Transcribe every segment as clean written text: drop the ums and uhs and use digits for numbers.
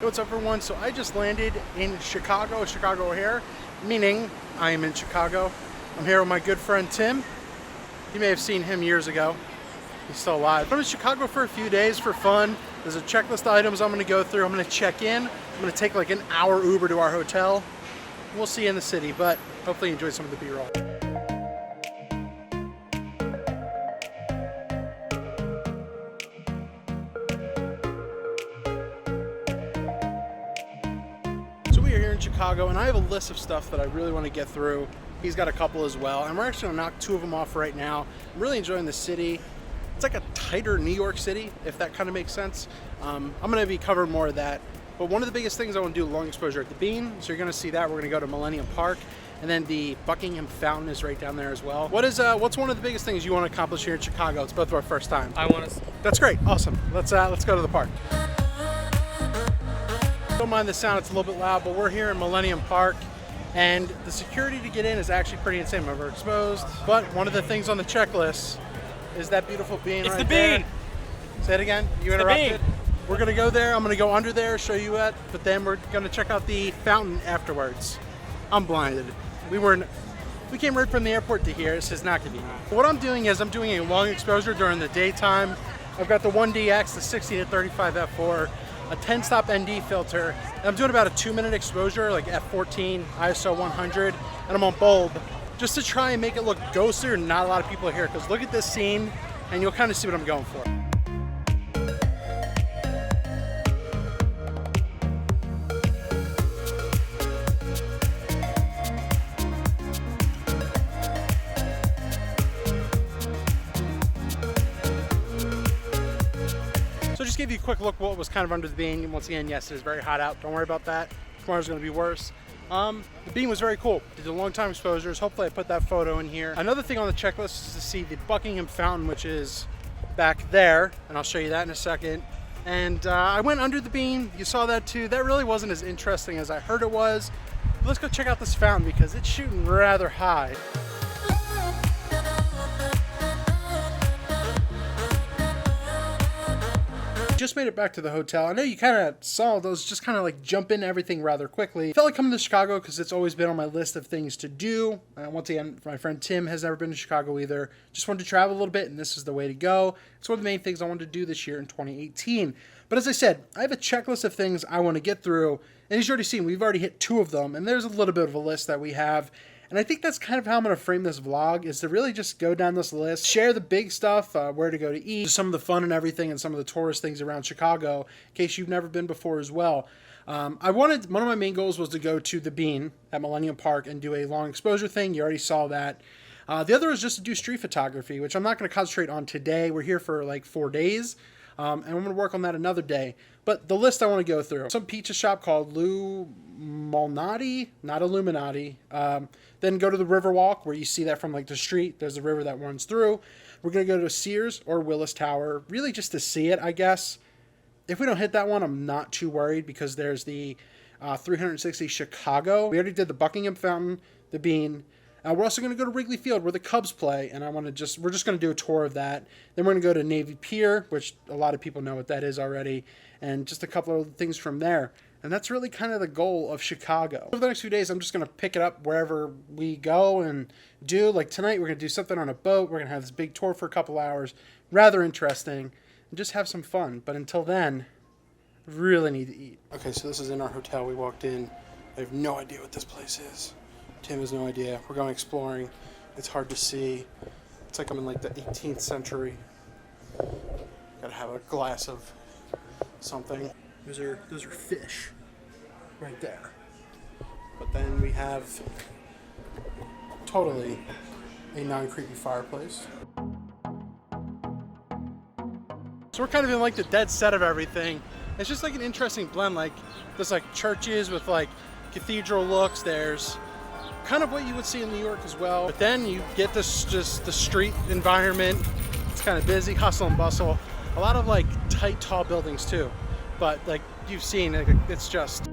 Hey, what's up everyone? So I just landed in Chicago O'Hare, meaning I am in Chicago. I'm here with my good friend Tim. You may have seen him years ago. He's still alive. I'm in Chicago for a few days for fun. There's a checklist of items I'm going to go through. I'm going to check in. I'm going to take like an hour Uber to our hotel. We'll see you in the city, but hopefully you enjoy some of the B-roll. Chicago, and I have a list of stuff that I really want to get through. He's got a couple as well, and we're actually going to knock two of them off right now. I'm really enjoying the city. It's like a tighter New York City, if that kind of makes sense. I'm going to be covering more of that, but one of the biggest things I want to do long exposure at the Bean, so you're going to see that. We're going to go to Millennium Park, and then the Buckingham Fountain is right down there as well. What's one of the biggest things you want to accomplish here in Chicago? It's both of our first time. That's great, awesome. Let's go to the park. Don't mind the sound, it's a little bit loud, but we're here in Millennium Park, and the security to get in is actually pretty insane. We're exposed, but one of the things on the checklist is that beautiful bean right there. It's the bean! Say it again, you interrupted. We're gonna go there, I'm gonna go under there, show you it, but then we're gonna check out the fountain afterwards. I'm blinded. We came right from the airport to here, this is not gonna be. What I'm doing is I'm doing a long exposure during the daytime. I've got the 1DX, the 60 to 35 f4, a 10-stop ND filter, and I'm doing about a 2-minute exposure, like f14, ISO 100, and I'm on bulb, just to try and make it look ghostier and not a lot of people are here, because look at this scene, and you'll kind of see what I'm going for. So just give you a quick look what was kind of under the bean. Once again, yes, it is very hot out. Don't worry about that. Tomorrow's going to be worse. The bean was very cool. Did a long time exposures. Hopefully I put that photo in here. Another thing on the checklist is to see the Buckingham Fountain, which is back there, and I'll show you that in a second. And I went under the bean. You saw that too. That really wasn't as interesting as I heard it was. But let's go check out this fountain because it's shooting rather high. Just made it back to the hotel. I know you kind of saw those just kind of like jump into everything rather quickly. Felt like coming to Chicago because it's always been on my list of things to do. Once again, my friend Tim has never been to Chicago either. Just wanted to travel a little bit, and this is the way to go. It's one of the main things I wanted to do this year in 2018. But as I said, I have a checklist of things I want to get through. And as you've already seen, we've already hit 2 of them. And there's a little bit of a list that we have. And I think that's kind of how I'm going to frame this vlog, is to really just go down this list, share the big stuff, where to go to eat, some of the fun and everything, and some of the tourist things around Chicago, in case you've never been before as well. One of my main goals was to go to the Bean at Millennium Park and do a long exposure thing. You already saw that. The other is just to do street photography, which I'm not going to concentrate on today. We're here for like 4 days. And I'm going to work on that another day. But the list I want to go through. Some pizza shop called Lou Malnati, not Illuminati. Then go to the Riverwalk, where you see that from like the street. There's a river that runs through. We're going to go to Sears or Willis Tower, really just to see it, I guess. If we don't hit that one, I'm not too worried, because there's the 360 Chicago. We already did the Buckingham Fountain, the Bean. We're also going to go to Wrigley Field, where the Cubs play, and we're just going to do a tour of that. Then we're going to go to Navy Pier, which a lot of people know what that is already, and just a couple of things from there. And that's really kind of the goal of Chicago. Over the next few days, I'm just going to pick it up wherever we go and do. Like tonight, we're going to do something on a boat. We're going to have this big tour for a couple hours. Rather interesting, and just have some fun. But until then, really need to eat. Okay, so this is in our hotel. We walked in. I have no idea what this place is. Tim has no idea. We're going exploring. It's hard to see. It's like I'm in like the 18th century. Gotta have a glass of something. Those are fish right there. But then we have totally a non-creepy fireplace. So we're kind of in like the dead set of everything. It's just like an interesting blend. Like there's like churches with like cathedral looks. There's kind of what you would see in New York as well. But then you get this just the street environment. It's kind of busy, hustle and bustle. A lot of like tight, tall buildings too. But like you've seen, it's just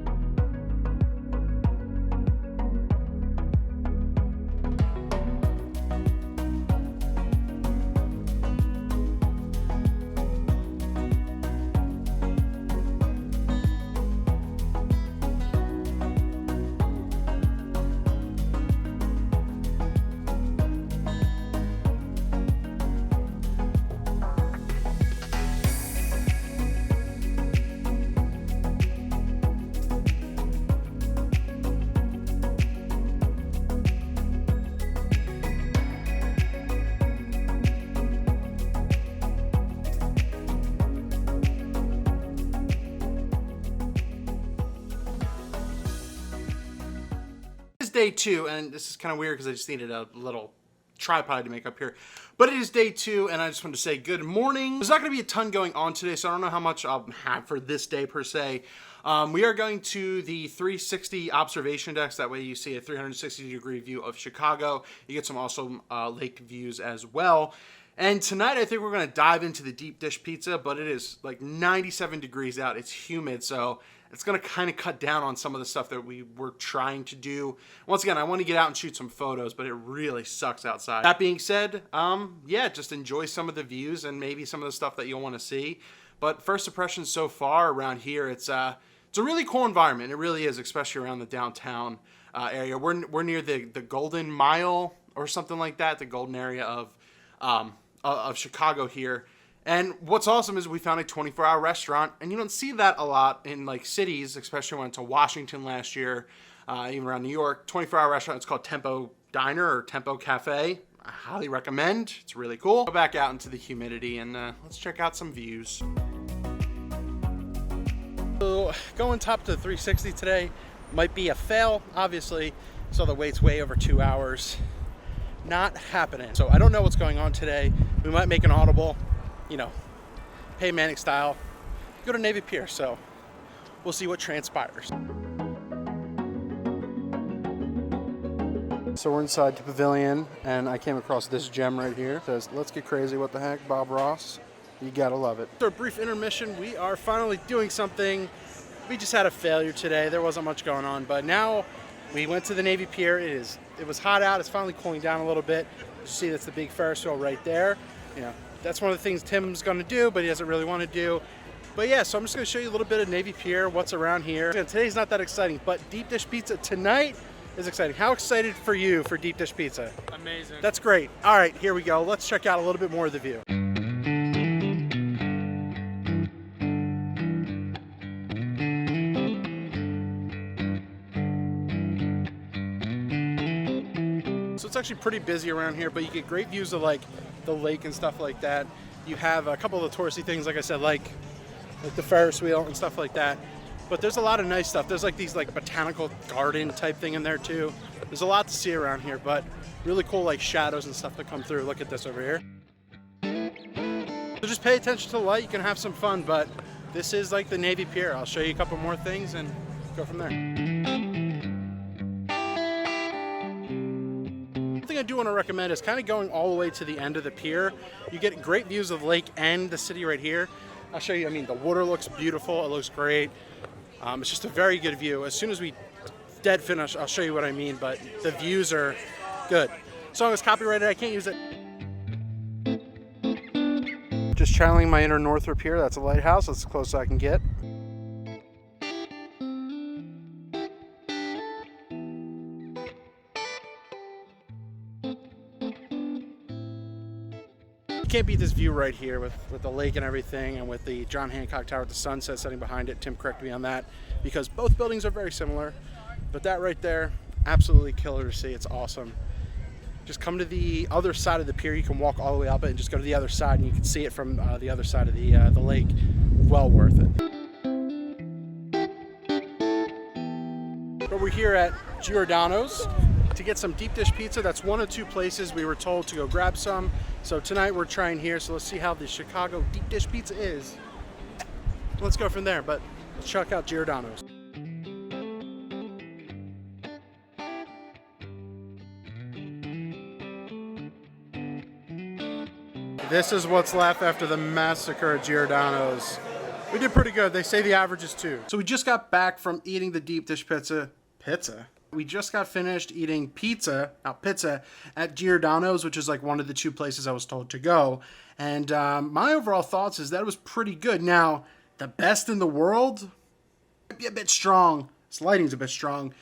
day 2, and this is kind of weird because I just needed a little tripod to make up here. But it is day 2, and I just wanted to say good morning. There's not going to be a ton going on today, so I don't know how much I'll have for this day per se. We are going to the 360 observation decks. That way you see a 360-degree view of Chicago. You get some awesome lake views as well. And tonight, I think we're going to dive into the deep dish pizza, but it is like 97 degrees out. It's humid, so it's going to kind of cut down on some of the stuff that we were trying to do. Once again, I want to get out and shoot some photos, but it really sucks outside. That being said, yeah, just enjoy some of the views and maybe some of the stuff that you'll want to see. But first impressions so far around here, it's a really cool environment. It really is, especially around the downtown area. We're near the Golden Mile or something like that, the golden area of Chicago here. And what's awesome is we found a 24-hour restaurant, and you don't see that a lot in like cities, especially when I went to Washington last year, even around New York. 24-hour restaurant. It's called Tempo Diner or Tempo Cafe. I highly recommend. It's really cool. Go back out into the humidity and let's check out some views. So going top to the 360 today might be a fail, obviously. So the wait's way over 2 hours. Not happening. So I don't know what's going on today. We might make an audible, you know, Pay Manning style, go to Navy Pier. So we'll see what transpires. So we're inside the pavilion, and I came across this gem right here. It says, "Let's get crazy, what the heck, Bob Ross." You gotta love it. After a brief intermission, we are finally doing something. We just had a failure today. There wasn't much going on, but now we went to the Navy Pier. It was hot out. It's finally cooling down a little bit. You see that's the big Ferris wheel right there. You know, that's one of the things Tim's gonna do, but he doesn't really want to do. But yeah, so I'm just gonna show you a little bit of Navy Pier, what's around here. Today's not that exciting, but deep dish pizza tonight is exciting. How excited for you for deep dish pizza? Amazing. That's great. All right, here we go. Let's check out a little bit more of the view. So it's actually pretty busy around here, but you get great views of like the lake and stuff like that. You have a couple of the touristy things, like I said, like the Ferris wheel and stuff like that. But there's a lot of nice stuff. There's like these like botanical garden type thing in there too. There's a lot to see around here, but really cool like shadows and stuff that come through. Look at this over here. So just pay attention to the light. You can have some fun, but this is like the Navy Pier. I'll show you a couple more things and go from there. One thing I do want to recommend is kind of going all the way to the end of the pier. You get great views of the lake and the city right here. I'll show you. I mean, the water looks beautiful. It looks great. It's just a very good view. As soon as we dead finish, I'll show you what I mean, but the views are good. Song is copyrighted. I can't use it. Just channeling my inner Northrop here. That's a lighthouse. That's as close as I can get. You can't beat this view right here with the lake and everything, and with the John Hancock Tower with the sunset setting behind it. Tim corrected me on that because both buildings are very similar. But that right there, absolutely killer to see. It's awesome. Just come to the other side of the pier. You can walk all the way up it and just go to the other side, and you can see it from the other side of the lake. Well worth it. But we're here at Giordano's to get some deep dish pizza. That's one of 2 places we were told to go grab some. So tonight we're trying here. So let's see how the Chicago deep dish pizza is. Let's go from there, but let's check out Giordano's. This is what's left after the massacre at Giordano's. We did pretty good. They say the average is 2. So we just got back from eating the deep dish pizza. We just got finished eating pizza at Giordano's, which is like one of the 2 places I was told to go. And my overall thoughts is that it was pretty good. Now, the best in the world might be a bit strong. This lighting's a bit strong,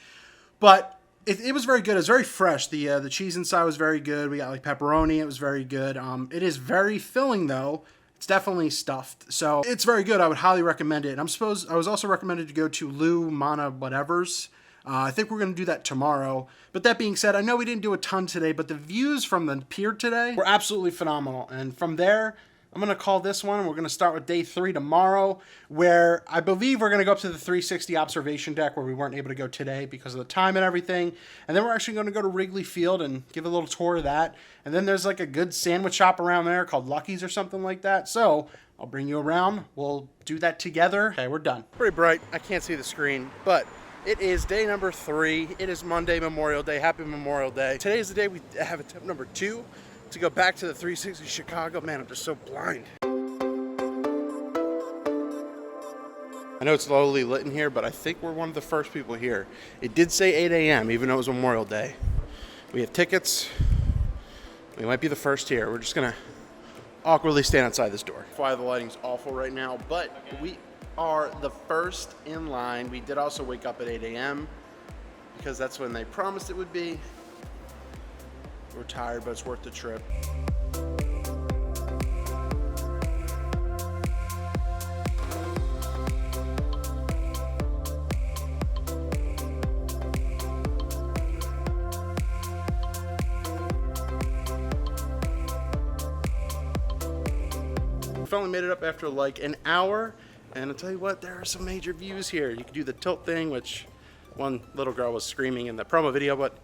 but it was very good. It was very fresh. The cheese inside was very good. We got like pepperoni. It was very good. It is very filling though. It's definitely stuffed. So it's very good. I would highly recommend it. I was also recommended to go to Lou Mana Whatever's. I think we're going to do that tomorrow. But that being said, I know we didn't do a ton today, but the views from the pier today were absolutely phenomenal. And from there, I'm going to call this one. We're going to start with day 3 tomorrow, where I believe we're going to go up to the 360 observation deck where we weren't able to go today because of the time and everything. And then we're actually going to go to Wrigley Field and give a little tour of that. And then there's like a good sandwich shop around there called Lucky's or something like that. So I'll bring you around. We'll do that together. Okay, we're done. Pretty bright. I can't see the screen, but it is day number 3. It is Monday, Memorial Day. Happy Memorial Day. Today is the day we have attempt number 2 to go back to the 360 Chicago. Man, I'm just so blind. I know it's lowly lit in here, but I think we're one of the first people here. It did say 8 a.m., even though it was Memorial Day. We have tickets. We might be the first here. We're just gonna awkwardly stand outside this door. Why the lighting's awful right now, but we are the first in line. We did also wake up at 8 a.m. because that's when they promised it would be. We're tired, but it's worth the trip. We finally made it up after like an hour, and I'll tell you what, there are some major views here. You can do the tilt thing, which one little girl was screaming in the promo video, but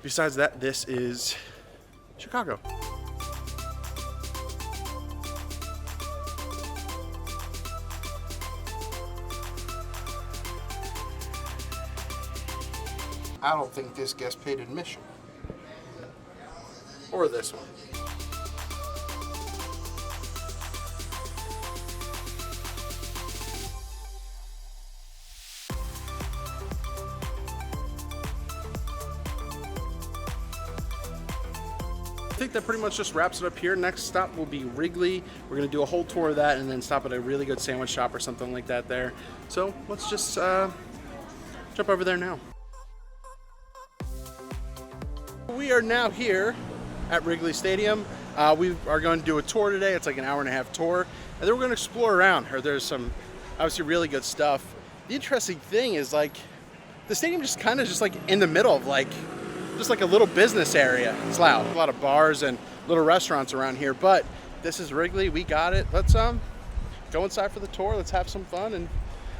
besides that, this is Chicago. I don't think this guest paid admission. Or this one. I think that pretty much just wraps it up here. Next stop will be Wrigley. We're gonna do a whole tour of that and then stop at a really good sandwich shop or something like that there. So let's just jump over there now. We are now here at Wrigley Stadium. We are going to do a tour today. It's like an hour-and-a-half tour. And then we're gonna explore around. There's some obviously really good stuff. The interesting thing is like the stadium just kind of just like in the middle of like just like a little business area. It's loud. A lot of bars and little restaurants around here, but this is Wrigley. We got it. Let's go inside for the tour. Let's have some fun. And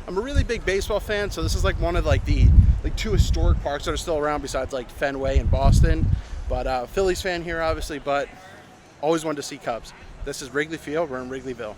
I'm a really big baseball fan, so this is like one of like the 2 historic parks that are still around besides like Fenway and Boston. But Phillies fan here, obviously, but always wanted to see Cubs. This is Wrigley Field. We're in Wrigleyville.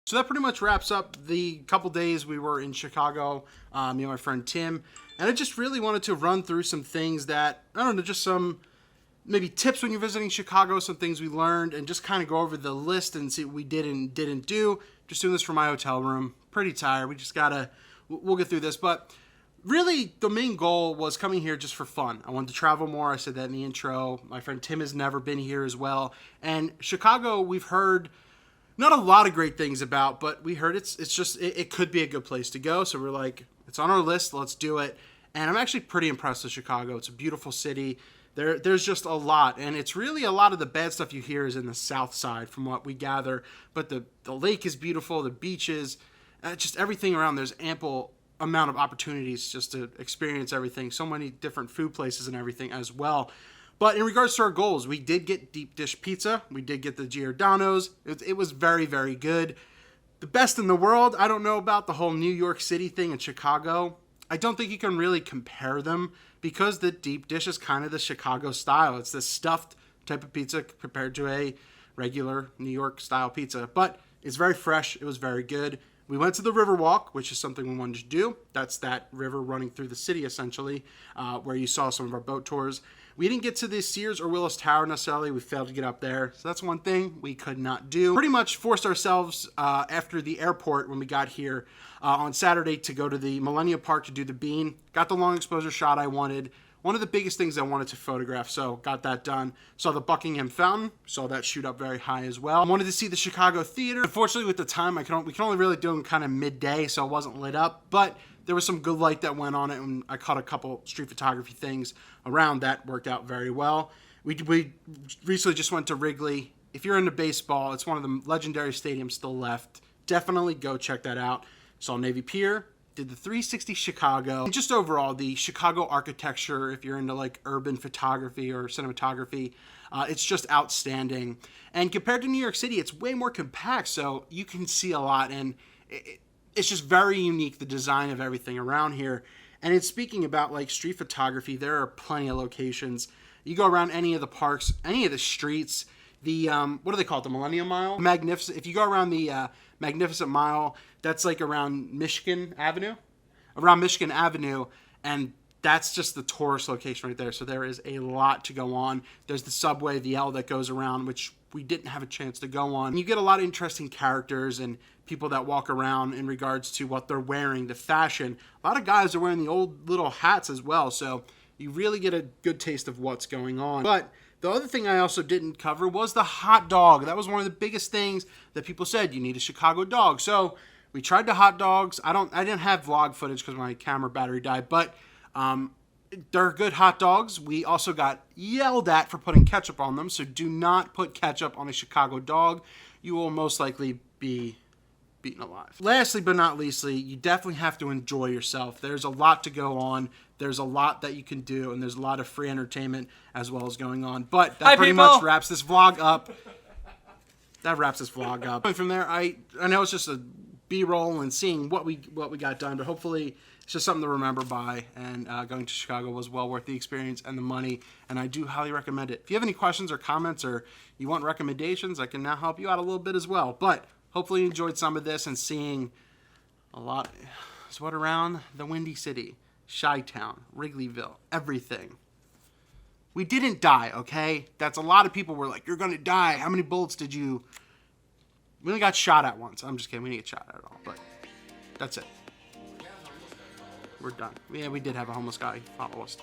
So that pretty much wraps up the couple days we were in Chicago, me and my friend Tim. And I just really wanted to run through some things that, I don't know, just some maybe tips when you're visiting Chicago, some things we learned, and just kind of go over the list and see what we did and didn't do. Just doing this from my hotel room. Pretty tired. We just we'll get through this. But really, the main goal was coming here just for fun. I wanted to travel more. I said that in the intro. My friend Tim has never been here as well. And Chicago, we've heard not a lot of great things about, but we heard it could be a good place to go. So we're like, it's on our list. Let's do it. And I'm actually pretty impressed with Chicago. It's a beautiful city. There's just a lot, and it's really a lot of the bad stuff you hear is in the south side from what we gather. But the lake is beautiful, the beaches, just everything around. There's ample amount of opportunities just to experience everything. So many different food places and everything as well. But in regards to our goals, we did get deep dish pizza. We did get the Giordano's. It was very, very good. The best in the world. I don't know about the whole New York City thing in Chicago. I don't think you can really compare them because the deep dish is kind of the Chicago style. It's this stuffed type of pizza compared to a regular New York style pizza. But it's very fresh. It was very good. We went to the Riverwalk, which is something we wanted to do. That's that river running through the city, essentially, where you saw some of our boat tours. We didn't get to the Sears or Willis Tower necessarily. We failed to get up there. So that's one thing we could not do. Pretty much forced ourselves after the airport when we got here on Saturday to go to the Millennium Park to do the bean. Got the long exposure shot I wanted. one of the biggest things I wanted to photograph, so got that done. Saw the Buckingham Fountain, saw that shoot up very high as well. I wanted to see the Chicago Theater. Unfortunately, with the time, we can only really do them kind of midday, so it wasn't lit up, but there was some good light that went on it, and I caught a couple street photography things around that. Worked out very well. We recently just went to Wrigley. If you're into baseball, it's one of the legendary stadiums still left. Definitely go check that out. Saw Navy Pier. Did the 360 Chicago. And just overall, the Chicago architecture, if you're into like urban photography or cinematography, it's just outstanding. And compared to New York City, it's way more compact, so you can see a lot. And it's just very unique, the design of everything around here. And it's speaking about like street photography, there are plenty of locations. You go around any of the parks, any of the streets, the, what do they call it, the Millennium Mile? Magnificent. If you go around the Magnificent Mile, that's like around Michigan Avenue. Around Michigan Avenue, and that's just the tourist location right there. So there is a lot to go on. There's the subway, the L that goes around, which we didn't have a chance to go on. And you get a lot of interesting characters and people that walk around in regards to what they're wearing, the fashion. A lot of guys are wearing the old little hats as well, so you really get a good taste of what's going on. But the other thing I also didn't cover was the hot dog. That was one of the biggest things that people said, you need a Chicago dog. So we tried the hot dogs. I didn't have vlog footage because my camera battery died, but they're good hot dogs. We also got yelled at for putting ketchup on them, so do not put ketchup on a Chicago dog. You will most likely be beaten alive. Lastly but not leastly, you definitely have to enjoy yourself. There's a lot to go on. There's a lot that you can do, and there's a lot of free entertainment as well as going on. But that pretty much wraps this vlog up. That wraps this vlog up. From there, I know it's just a B-roll and seeing what we got done, but hopefully it's just something to remember by. And going to Chicago was well worth the experience and the money, and I do highly recommend it. If you have any questions or comments or you want recommendations, I can now help you out a little bit as well. But hopefully you enjoyed some of this and seeing a lot. It's what around the Windy City, Chi-Town, Wrigleyville, everything. We didn't die, okay? That's a lot of people were like, you're gonna die. How many bullets did you? We only got shot at once. I'm just kidding. We didn't get shot at all, but that's it. We're done. Yeah, we did have a homeless guy follow us.